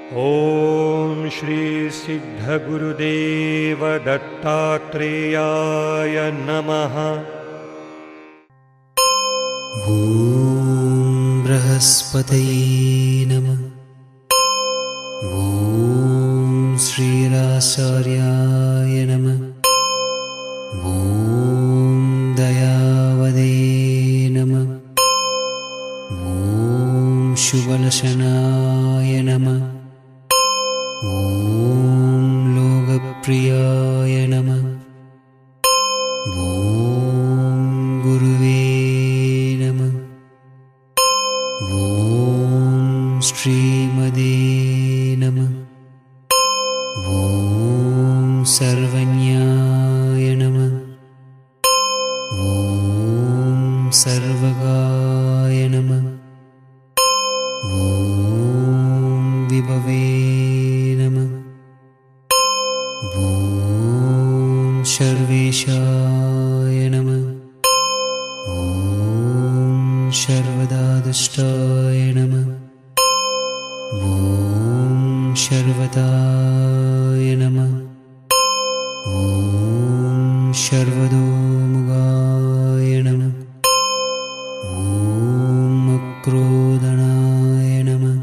ॐ श्री सिद्धगुरुदेव दत्तात्रेयाय नमः। ॐ बृहस्पतये नमः। ॐ श्रीराचार्याय नमः। ॐ दयावदे नमः। ॐ शुभलक्षणाय नमः। ॐ लोकप्रियाय नमः। ॐ गुरुवे नमः। ॐ श्रीमदे नमः। ॐ सर्वज्ञाय नमः। ॐ सर्वगाय नमः। ॐ विभवे नमः। ॐ सर्वेशाय नमः। ॐ सर्वदादुष्टाय नमः। ॐ सर्वताय नमः। ॐ सर्वतोमुखाय नमः। ॐ अक्रोधनाय नमः।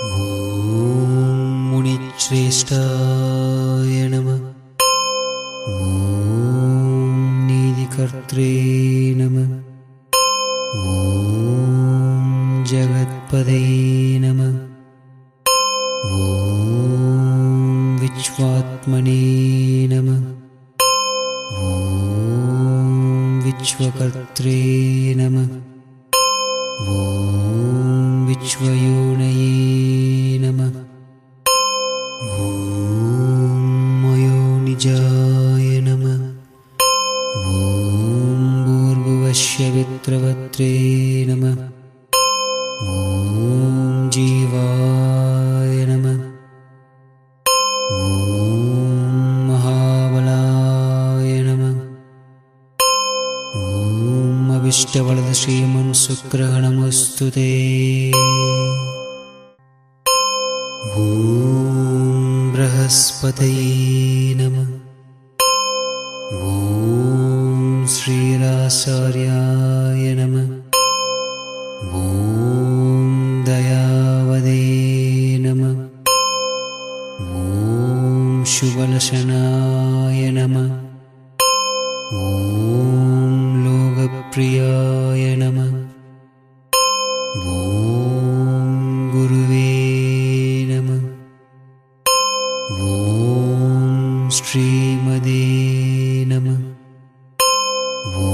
ॐ मुनिश्रेष्ठाय नमः। ॐ नीतिकर्त्रे नमः। ॐ जगत्पदे नमः। ॐ विश्वात्मने नमः। ॐ विश्वकर्त्रे नमः। ॐ विश्वयोनये नमः। ॐ मयोनिजाय नमः। ॐ भूर्भुवस्य वित्रवत्रे नमः। ॐ जीवाय नमः। ॐ महाबलाय नमः। ॐ अभीष्टवरद श्रीमन्सुग्रहणमस्तु ते। ॐ बृहस्पतये नमः। ॐ श्रीराचार्याय नमः। ॐ दयावदे नमः। ॐ शुभलक्षणाय नमः। ॐ लोकप्रियाय नमः। ॐ गुरुवे नमः। ॐ श्रीमदे नमः। ॐ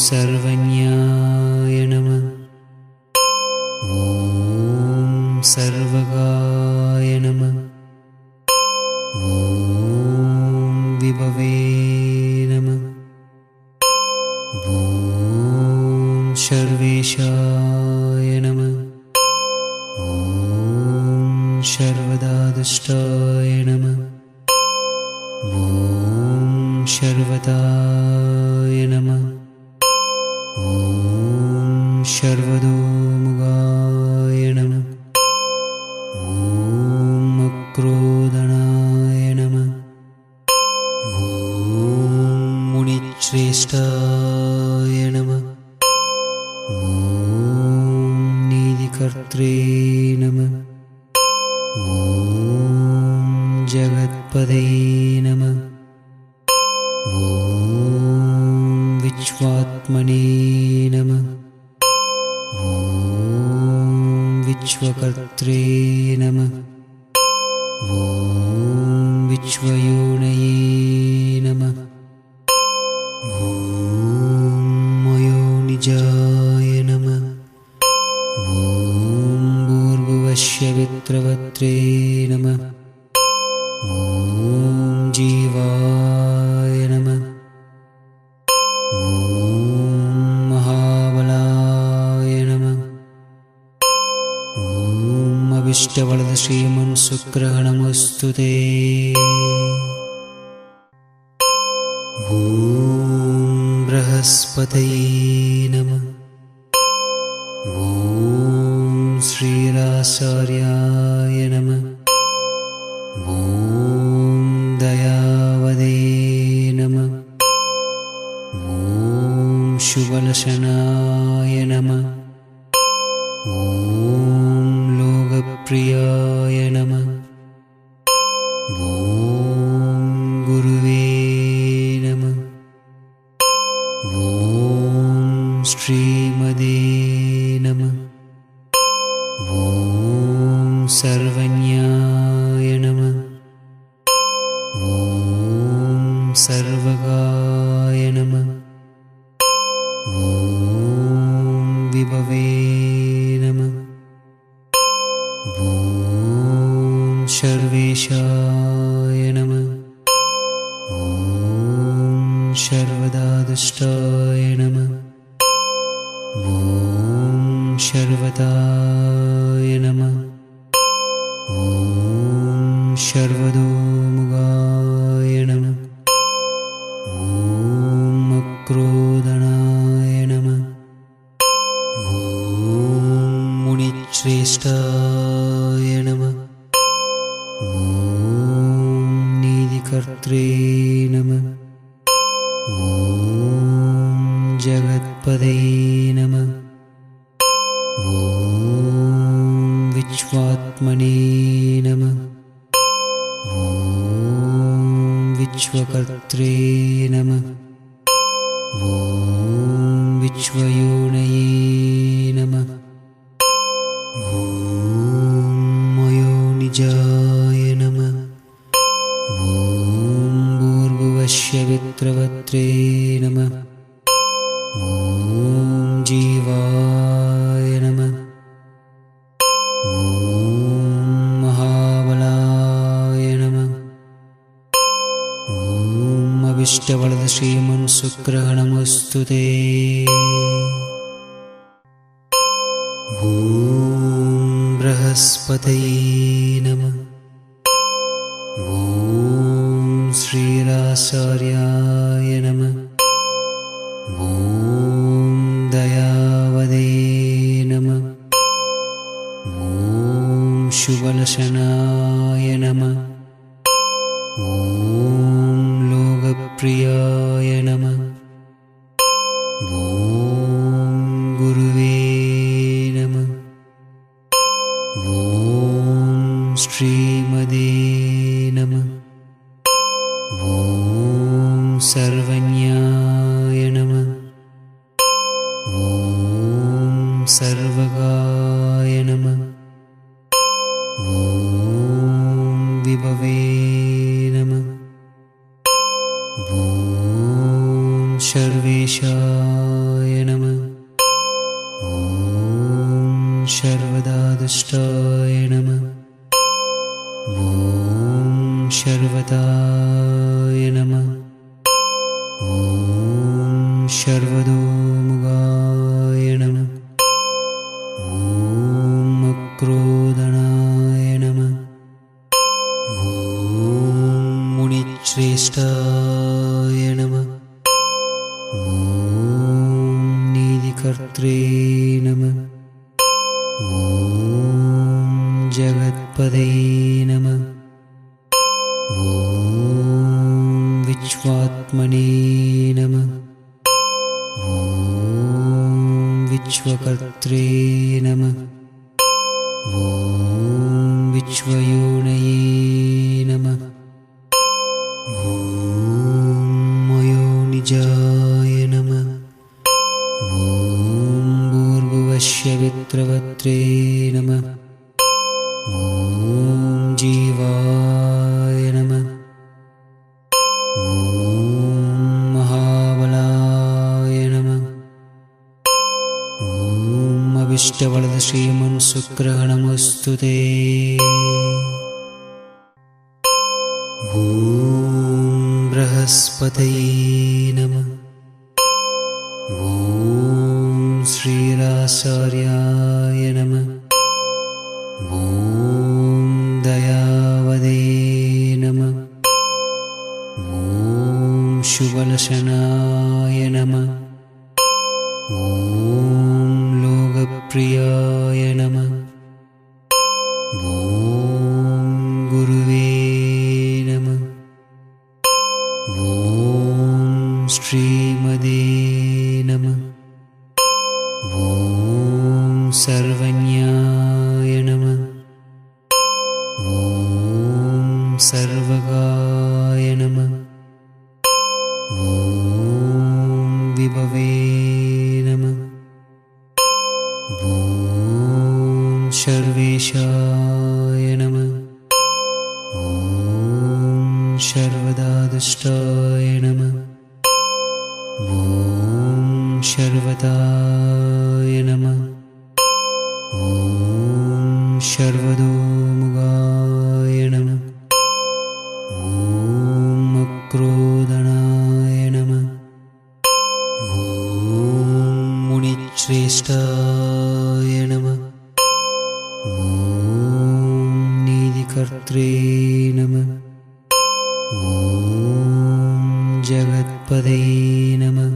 सर्वज्ञाय नमः। ॐ सर्वगाय नमः। ॐ विभवे नमः। ॐ सर्वेशाय नमः। ॐ सर्वदादुष्टाय नमः। ॐ सर्वताय नमः। ॐ सर्वतोमुखाय नमः। ॐ अक्रोधनाय नमः। ॐ मुनिश्रेष्ठाय नमः। ॐ नीतिकर्त्रे नमः। ॐ जगत्पदे नमः। ॐ विश्वात्मने नमः। ॐ विश्वकर्त्रे नमः। ॐ विश्वयोनये नमः। ॐ मयोनिजाय नमः। ॐ भूर्भुवस्य वित्रवत्रे नमः। ॐ जीवाय नमः। ॐ महाबलाय नमः। ॐ अभीष्टवरद श्रीमन्सुग्रहणमस्तु ते। ॐ बृहस्पतये नमः। ॐ श्रीराचार्याय शुभलशनाय नमः। ॐ लोकप्रियाय नमः। ॐ गुरुवे नमः। ॐ श्रीमदे नमः। ॐ सर्वज्ञाय नमः। ॐ सर्वगाय नमः। ॐ विभवे नमः। ॐ सर्वेशाय नमः। ॐ सर्वदादुष्टाय नमः। ॐ सर्वताय नमः। ॐ सर्वतोमुखाय नमः। ॐ अक्रोधनाय नमः। ॐ मुनिश्रेष्ठाय नमः। ॐ नीतिकर्त्रे नमः। ॐ जगत्पदे नमः। ॐ विश्वात्मने नमः। ॐ विश्वकर्त्रे नमः। ॐ विश्वयोनये नमः। ॐ मयोनिजाय नमः। ॐ भूर्भुवस्य वित्रवत्रे नमः। ॐ जीवाय नमः। ॐ महाबलाय नमः। ॐ अभीष्टवरदश्रीमन्सुग्रहणमस्तु ते। ॐ बृहस्पतये नमः। ॐ श्रीराचार्याय नमः। ॐ दयावदे नमः। ॐ शुभलशनाय नमः। ॐ लोकप्रियाय नमः। ॐ गुरुवे नमः। ॐ श्रीमदे नमः। ॐ सर्वज्ञाय नमः। ॐ सर्वगाय नमः। ॐ विभवे नमः। ॐ सर्वेशाय नमः। ॐ सर्वदादुष्टाय नमः। ॐ सर्वताय नमः। ॐ सर्वतोमुखाय नमः। ॐ अक्रोधनाय नमः। ॐ मुनिश्रेष्ठाय नमः। ॐ नीतिकर्त्रे नमः। ॐ जगत्पदे नमः। ॐ विश्वात्मने नमः। ॐ विश्वकर्त्रे नमः। ॐ विश्वयोनये नमः। ॐ मयोनिजाय नमः। ॐ भूर्भुवस्य वित्रवत्रे नमः। ॐ जीवाय नमः। ॐ महाबलाय नमः। ॐ अभीष्टवरदश्रीमन्सुग्रहणमस्तु ते। ॐ बृहस्पतये नमः। ॐ श्रीराचार्याय नमः। ॐ दयावदे नमः। ॐ शुभलशनाय नमः। ॐ लोकप्रियाय नमः। ॐ गुरुवे नमः। ॐ श्रीमदे नमः। सर्वगाय नमः। ॐ विभवे नमः। ॐ सर्वेशाय नमः। ॐ सर्वदादुष्टाय नमः। ॐ सर्वताय नमः। ॐ सर्वतोमुखाय नमः। ॐ अक्रोधनाय नमः। ॐ मुनिश्रेष्ठाय नमः। ॐ नीतिकर्त्रे नमः। ॐ जगत्पदये नमः।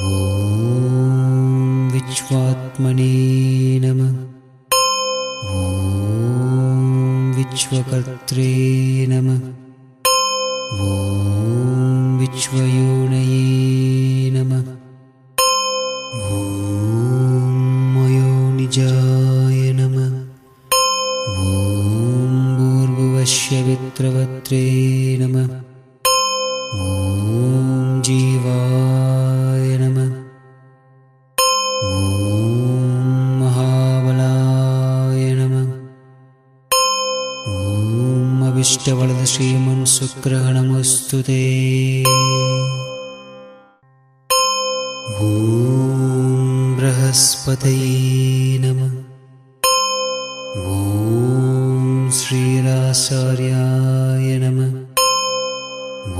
ॐ विश्वात्मने नमः। ॐ विश्वकर्त्रे नमः। ॐ विश्वयोनये नमः। ॐ मयोनिजाय नमः। ॐ भूर्भुवस्य वित्रवत्रे नमः। ॐ जीवाय नमः। ॐ महाबलाय नमः। ॐ अभिष्टवरदश्रीमन्सुग्रहणमस्तु ते। ॐ बृहस्पतये नमः। ॐ श्रीराचार्याय नमः।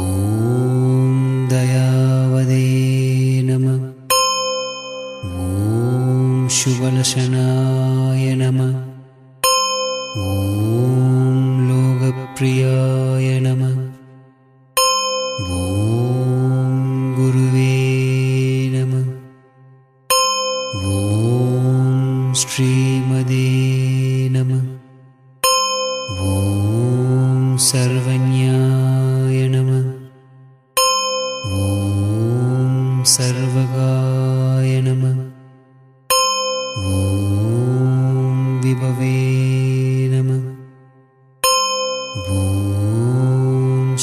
ॐ दयावदे नमः। ॐ शुभलक्षणाय नमः। ॐ लोकप्रियाय नमः। ॐ गुरुवे नमः। ॐ श्रीमदे नमः। ॐ सर्वज्ञाय नमः। ॐ सर्वगाय नमः। ॐ विभवे नमः। ॐ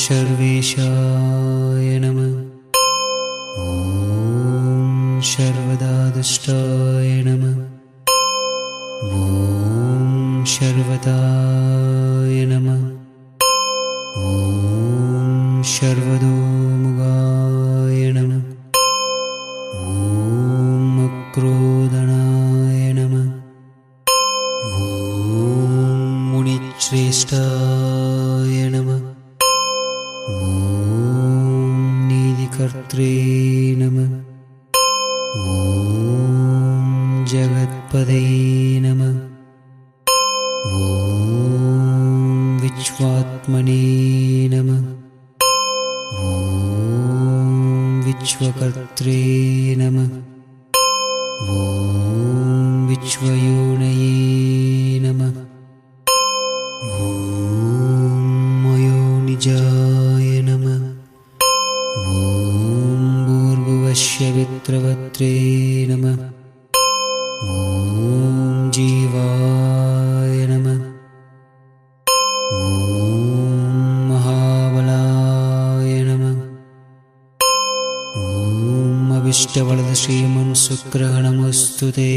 सर्वेशाय नमः। ॐ सर्वदादुष्टाय नमः। ॐ सर्वताय नमः। ॐ सर्वतोमुखाय नमः। ॐ अक्रोधनाय नमः। ॐ मुनिश्रेष्ठाय नमः। ॐ नीतिकर्त्रे नमः। ॐ जगत्पदये नमः। ॐ विश्वात्मने नमः। ॐ विश्वकर्त्रे नमः। ॐ विश्वयोनये नमः। ॐ मयोनिजाय नमः। ॐ भूर्भुवस्य वित्रवत्रे नमः। ॐ जीवाय नमः। ॐ महाबलाय नमः। ॐ अभिष्टवरदश्रीमन्सुग्रहणमस्तु ते।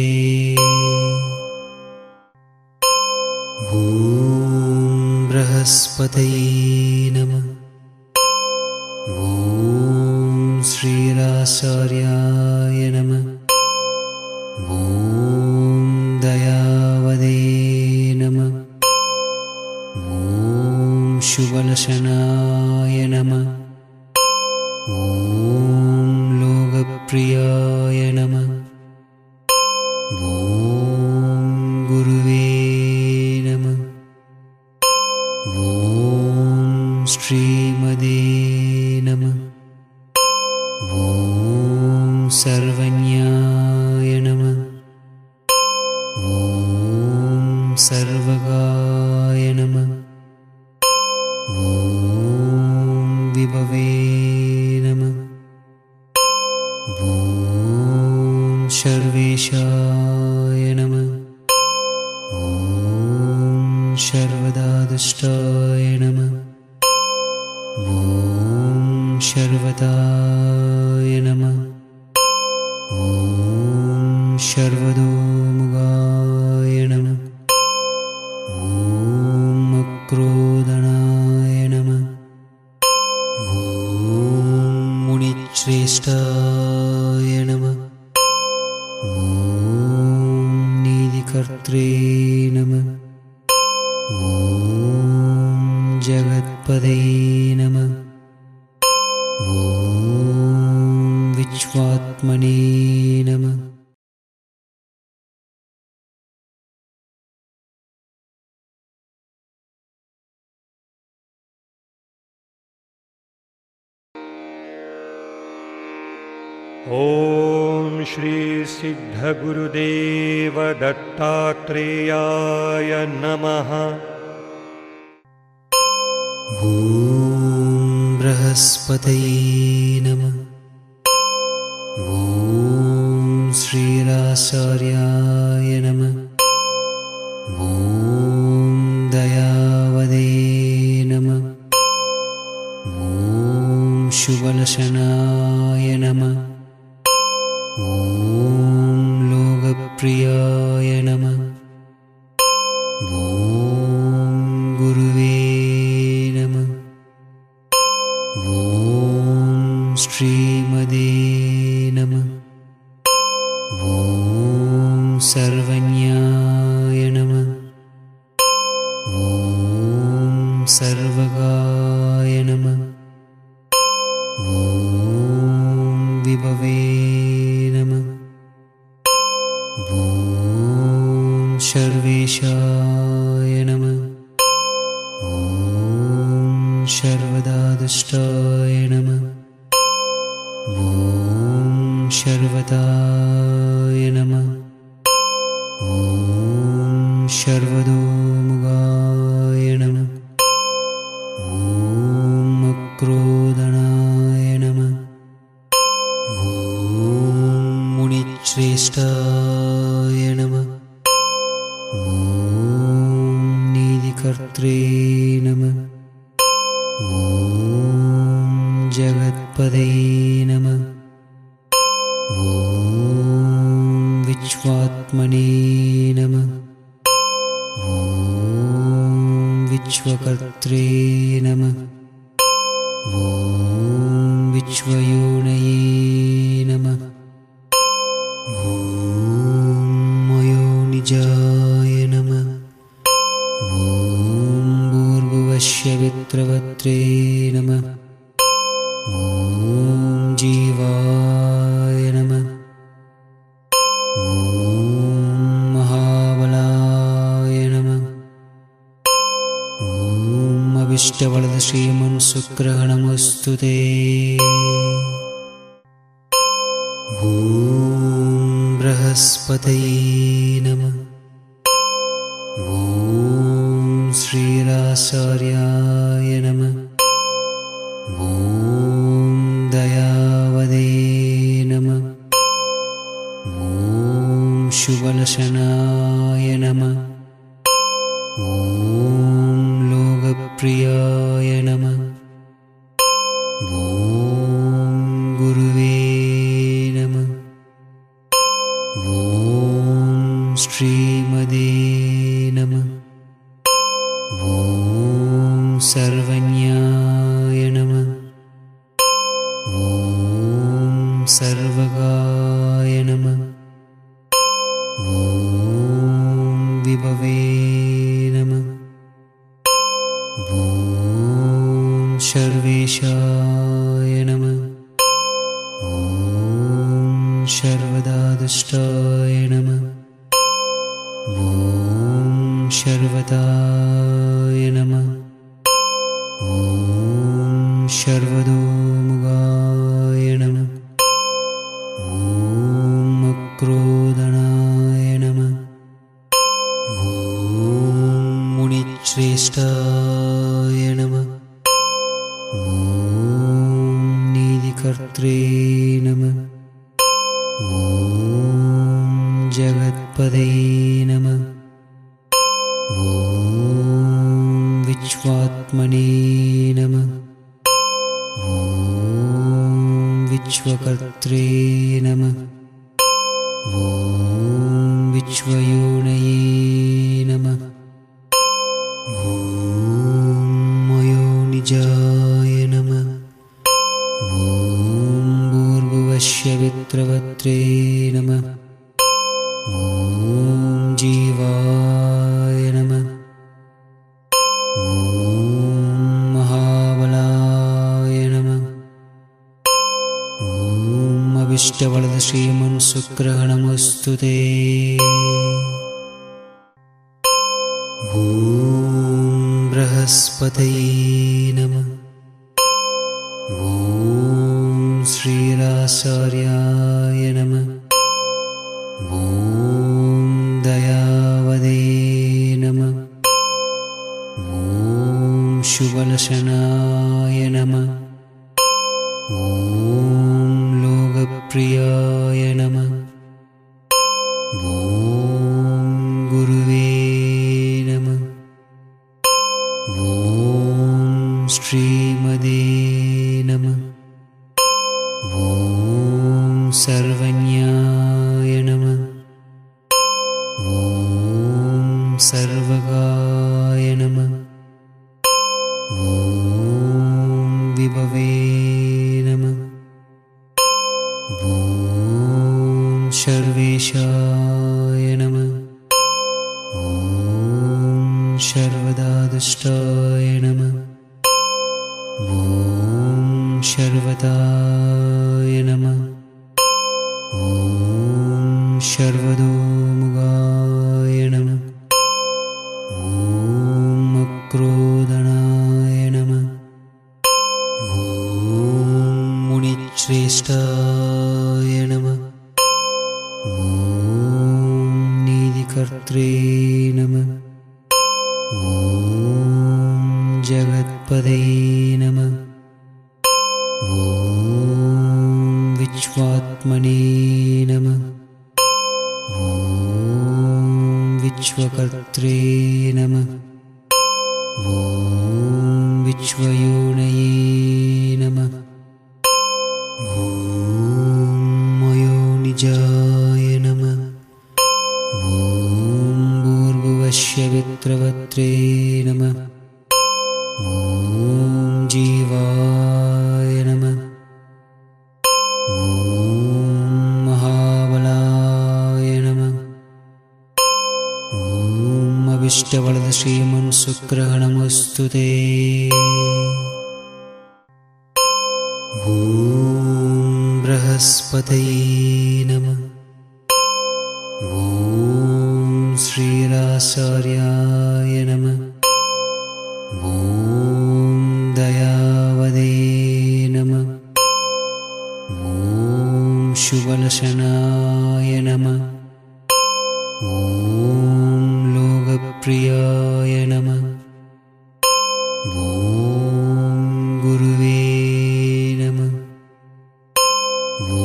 ॐ बृहस्पतये नमः। ॐ श्रीराचार्याय नमः। ॐ दयावदे नमः। ॐ शुभलक्षणाय नमः। ॐ लोकप्रियाय नमः। ॐ गुरुवे नमः। ॐ श्रीमदे नमः। ॐ सर्वज्ञाय नमः। ॐ सर्वगाय नमः। ॐ विभवे नमः। ॐ सर्वेशाय नमः। ॐ सर्वदादुष्ट सर्वदादुष्टाय नमः। ॐ शर्वताय नमः। ॐ शर्वदोमुगाय नमः। ॐ अक्रोधनाय नमः। ॐ मुनिश्रेष्ठाय नमः। ॐ नीतिकर्त्रे नमः। ॐ जगत्पदे नमः। ॐ विश्वात्मने नमः। ॐ श्री सिद्धगुरुदेव दत्तात्रेयाय नमः। ॐ बृहस्पतये नमः। ॐ श्रीराचार्याय नमः। ॐ दयावदे नमः। ॐ शुभलक्षणाय नमः। ॐ लोकप्रियाय नमः। ॐ गुरुवे नमः। ॐ श्रीमदे नमः। ॐ सर्वज्ञाय नमः। ॐ सर्वगाय नमः। ॐ विभवे नमः। ॐ सर्वेशाय नमः। ॐ सर्वदादुष्टाय नमः। ॐ सर्वताय नमः। ॐ सर्वदोमुगाय नमः। ॐ अक्रोधनाय नमः। ॐ मुनिश्रेष्ठाय नमः। ॐ नीतिकर्त्रे नमः। ॐ जगत्पदे नमः। ॐ विश्वात्मने नमः। ॐ विश्वकर्त्रे नमः। ॐ विश्वयोनये नमः। ॐ मयोनिजाय नमः। ॐ भूर्भुवस्य विप्रवत्रे नमः। ॐ जीवाय नमः। ॐ महाबलाय नमः। ॐ अभीष्टवरद श्रीमन्शुक्रगणमस्तु ते। ॐ बृहस्पतये नमः। ॐ श्रीराचार्याय नमः। ॐ दयावदे नमः। ॐ शुभलक्षणाय नमः। ॐ लोकप्रियाय नमः। ॐ गुरुवे नमः। ॐ श्रीमदे नमः। ॐ सर्वज्ञाय नमः। ॐ सर्वगाय नमः। ॐ विभवे नमः। ॐ सर्वेशाय नमः। ॐ सर्वदादुष्टाय नमः। ॐ सर्वताय नमः। ॐ सर्वदोमुगाय नमः। ॐ अक्रोधनाय नमः। ॐ मुनिश्रेष्ठाय नमः। ॐ नीतिकर्त्रे नमः। ॐ जगत्पदे नमः। ॐ विश्व विश्वात्मने नमः। ॐ विश्वकर्त्रे नमः। ॐ विश्वयोनये नमः। ॐ मयोनिजाय नमः। ॐ भूर्भुवस्य वित्रवत्रे नमः। ॐ जीवाय नमः। ॐ महाबलाय नमः। ॐ अभिष्टवरदश्रीमन्सुग्रहणमस्तु ते। ॐ बृहस्पतये नमः। ॐ श्रीरासार्याय नमः। ॐ दयावदे नमः। ॐ शुभलशनाय नमः। ॐ लोकप्रियाय नमः। ॐ गुरुवे नमः। ॐ श्रीमदे नमः। ॐ सर्वज्ञाय नमः। ॐ सर्वगाय नमः। ॐ विभवे नमः। ॐ सर्वेशाय नमः। ॐ सर्वदादुष्टाय नमः। ॐ सर्वताय नमः। ॐ सर्वतोमुखाय नमः। ॐ अक्रोधनाय नमः। ॐ मुनिश्रेष्ठाय नमः। ॐ नीतिकर्त्रे नमः। ॐ जगत्पदे नमः। ॐ विश्वात्मने नमः। ॐ विश्वकर्त्रे नमः। ॐ विश्वयोनये नमः। ॐ मयोनिजाय नमः। ॐ भूर्भुवस्य वित्रवत्रे नमः। ॐ जीवाय नमः। ॐ महाबलाय नमः। ॐ अभिष्टवरदश्रीमन्सुग्रहणमस्तु ते। ॐ बृहस्पतये नमः। ॐ श्रीरासार्याय नमः। ॐ दयावदे नमः। ॐ शुभलशनाय नमः। ॐ लोकप्रियाय नमः। ॐ गुरुवे नमः। ॐ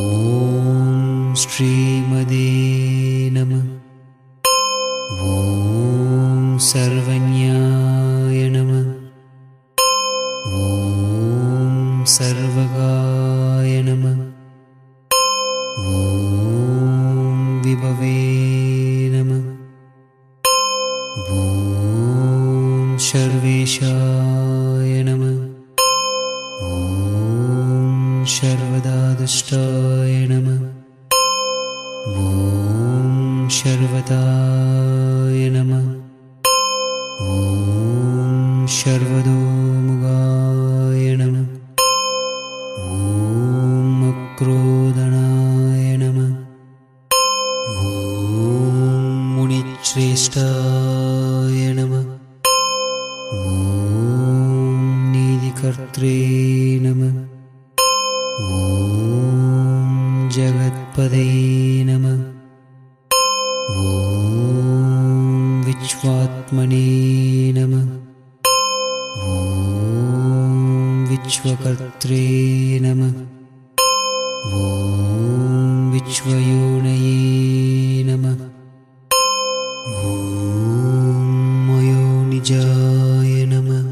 श्रीमदे नमः। ॐ सर्वज्ञाय नमः। ॐ सर्वगाय नमः। ॐ विभवे नमः। ॐ सर्वेशाय नमः। ॐ सर्वदादुष्टाय नमः। ॐ सर्वताय नमः। ॐ सर्वतोमुखाय नमः। ॐ अक्रोधनाय नमः। ॐ मुनिश्रेष्ठाय नमः। ॐ नीतिकर्त्रे नमः। ॐ जगत्पदे नमः। ॐ विश्वात्मने नमः। ॐ विश्वकर्त्रे नमः। ॐ विश्वयोनये नमः। ॐ मयोनिजाय नमः।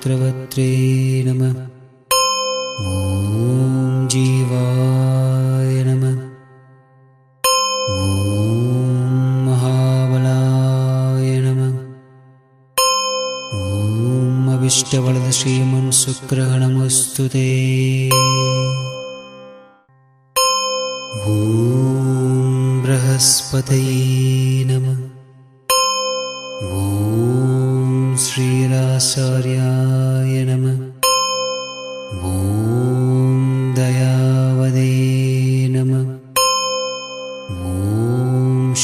वित्रवत्रे नमः। ॐ जीवाय नमः। ॐ महाबलाय नमः। ॐ अभिष्टवरदश्रीमन्शुक्रः नमोऽस्तु ते। ॐ बृहस्पतये नमः। ॐ श्रीराचार्याय नमः। ॐ दयावदे नमः। ॐ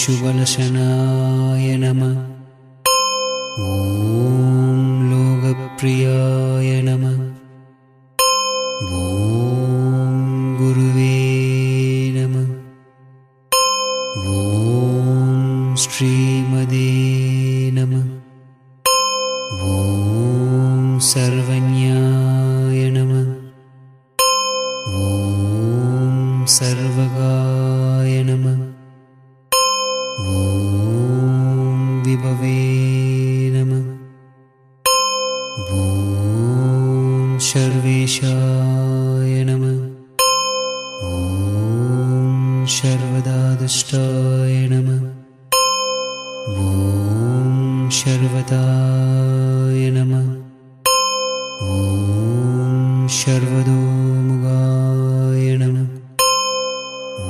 शुभलक्षणाय नमः। ॐ लोकप्रियाय नमः। ॐ गुरुवे नमः। ॐ श्रीमदे नमः। ॐ सर्वज्ञाय नमः। ॐ सर्वगाय नमः। ॐ विभवे नमः। ॐ सर्वेशाय नमः। ॐ सर्वदादुष्टाय नमः। ॐ सर्वताय नमः। ॐ सर्वतोमुखाय नमः। ॐ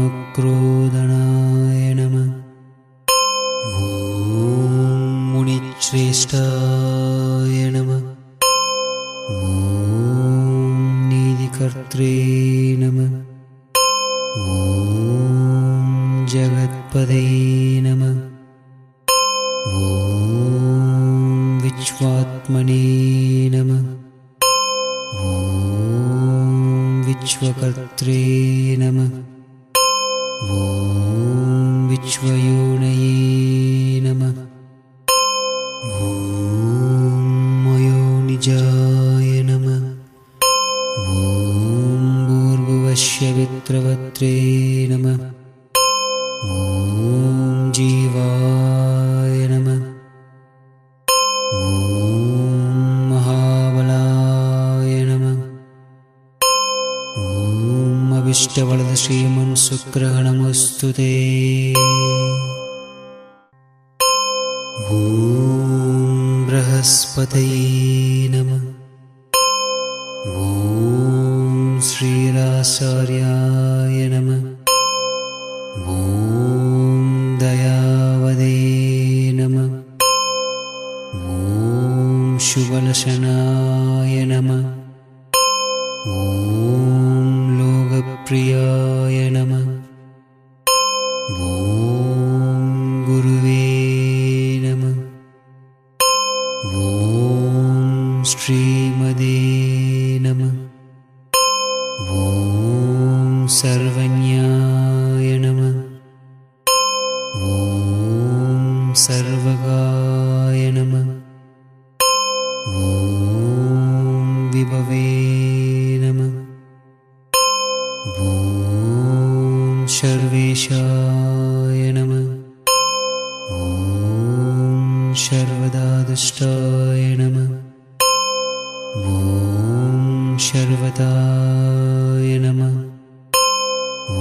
अक्रोधनाय नमः। ॐ मुनिश्रेष्ठाय नमः। ॐ नीतिकर्त्रे नमः। ॐ जगत्पदये नमः। ॐ विश्वात्मने नमः। ॐ विश्वकर्त्रे नमः। ॐ विश्वयोनये नमः। ॐ मयोनिजाय नमः। ॐ भूर्भुवस्य वित्रवत्रे नमः। ॐ जीवाय नमः। ॐ महाबलाय नमः। ॐ अभिष्टवरदश्रीमन्शुक्रः नमोऽस्तु ते। ॐ बृहस्पतये नमः। ॐ श्रीराचार्याय नमः। ॐ दयावदे नमः। ॐ शुभलक्षणाय नमः। ॐ लोकप्रियाय नमः। ॐ गुरुवे नमः। ॐ श्रीमदे नमः। ॐ सर्वज्ञाय नमः। ॐ सर्वगाय नमः। ॐ विभवे नमः। ॐ सर्वेशाय नमः। ॐ सर्वदादुष्टाय नमः। ॐ सर्वताय नमः। ॐ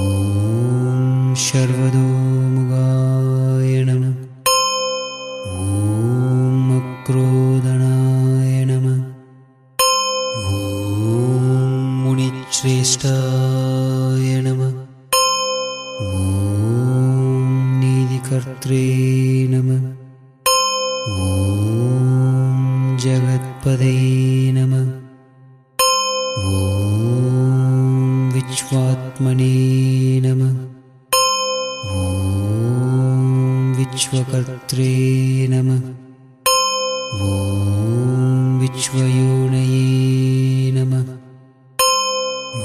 सर्वतोमुखाय नमः। ॐ अक्रोधनाय नमः। ॐ मुनिश्रेष्ठाय नमः। ॐ नीतिकर्त्रे नमः। ॐ जगत्पदये नमः। ॐ विश्वात्मने नमः। ॐ विश्वकर्त्रे नमः। ॐ विश्वयोनये नमः। ॐ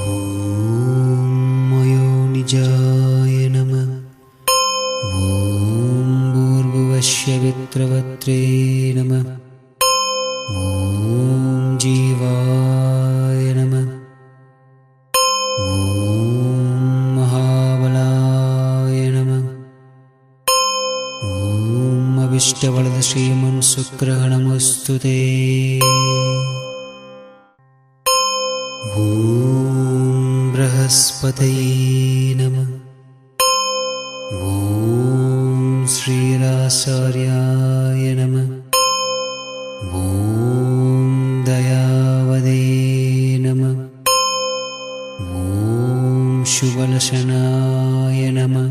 मयोनिजाय नमः। ॐ भूर्भुवस्य वित्रवत्रे नमः। ॐ जीवाय नमः। ॐ महाबलाय नमः। ॐ अदृष्टवलदश्रीमन्सुग्रहणमस्तु ते। ॐ बृहस्पतये नमः। ॐ श्रीराचार्याय नमः। ॐ दयावदे नमः। ॐ शुभलशनाय नमः।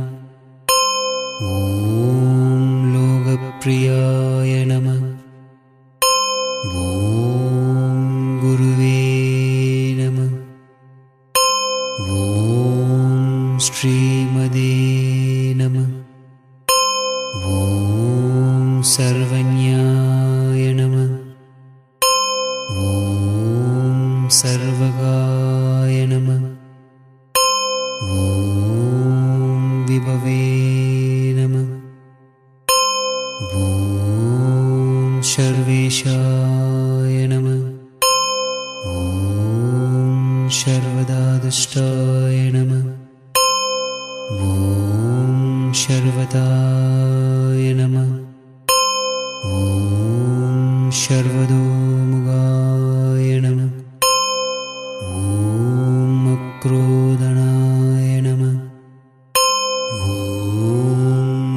ॐ लोकप्रियाय नमः। ॐ गुरुवे नमः। ॐ श्रीमदे नमः। ॐ सर्वज्ञाय नमः। ॐ सर्वगाय नमः। ॐ विभवे नमः। ॐ सर्वेशाय नमः। ॐ सर्वदादुष्टाय नमः। ॐ सर्वताय नमः। ॐ सर्वतोमुखाय नमः। ॐ अक्रोधनाय नमः। ॐ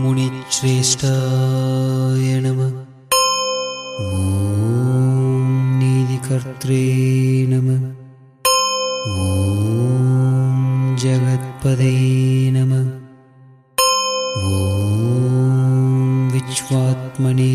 मुनिश्रेष्ठाय नमः। ॐ नीतिकर्त्रे नमः। ॐ जगत्पदे नमः। ॐ विश्वात्मने